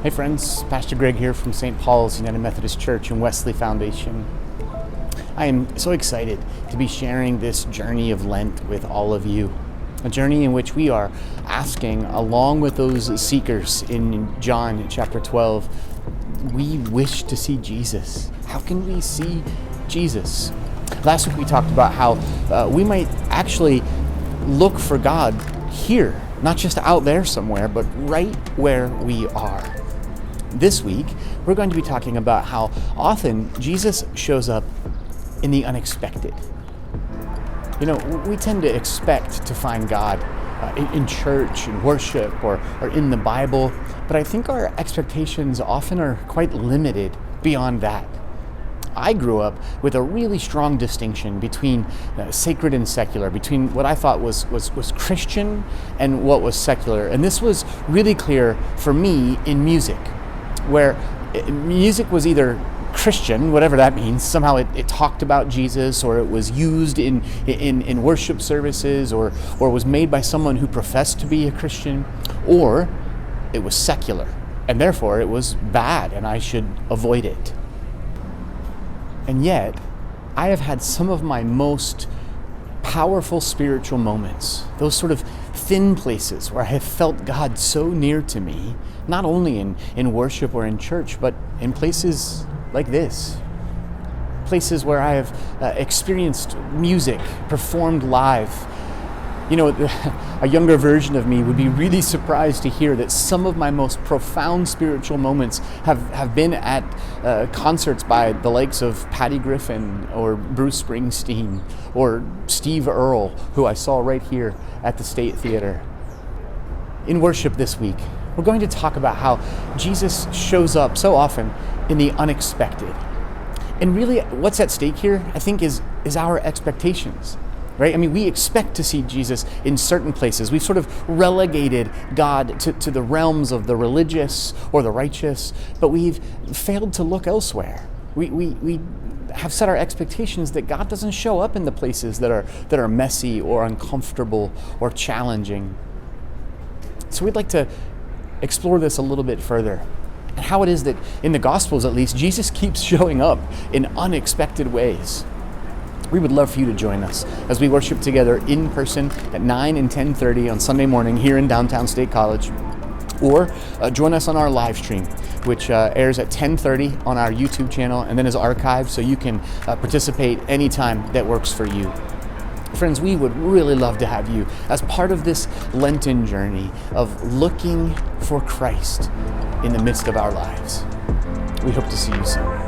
Hey friends, Pastor Greg here from St. Paul's United Methodist Church and Wesley Foundation. I am so excited to be sharing this journey of Lent with all of you. A journey in which we are asking, along with those seekers in John chapter 12, we wish to see Jesus. How can we see Jesus? Last week we talked about how we might actually look for God here, not just out there somewhere, but right where we are. This week, we're going to be talking about how often Jesus shows up in the unexpected. You know, we tend to expect to find God in church, in worship, or in the Bible, but I think our expectations often are quite limited beyond that. I grew up with a really strong distinction between sacred and secular, between what I thought was Christian and what was secular. And this was really clear for me in music, where music was either Christian, whatever that means. Somehow it talked about Jesus, or it was used in worship services, or was made by someone who professed to be a Christian, or it was secular, and therefore it was bad and I should avoid it. And yet, I have had some of my most powerful spiritual moments, those sort of thin places where I have felt God so near to me, not only in worship or in church, but in places like this. Places where I have experienced music performed live. You know, a younger version of me would be really surprised to hear that some of my most profound spiritual moments have been at concerts by the likes of Patty Griffin or Bruce Springsteen or Steve Earle, who I saw right here at the State Theater. In worship this week, we're going to talk about how Jesus shows up so often in the unexpected. And really, what's at stake here, I think, is our expectations. Right? I mean, we expect to see Jesus in certain places. We've sort of relegated God to the realms of the religious or the righteous, but we've failed to look elsewhere. We have set our expectations that God doesn't show up in the places that are messy or uncomfortable or challenging. So we'd like to explore this a little bit further, and how it is that in the Gospels, at least, Jesus keeps showing up in unexpected ways. We would love for you to join us as we worship together in person at 9 and 10:30 on Sunday morning here in downtown State College, or join us on our live stream, which airs at 10:30 on our YouTube channel and then is archived, so you can participate anytime that works for you. Friends, we would really love to have you as part of this Lenten journey of looking for Christ in the midst of our lives. We hope to see you soon.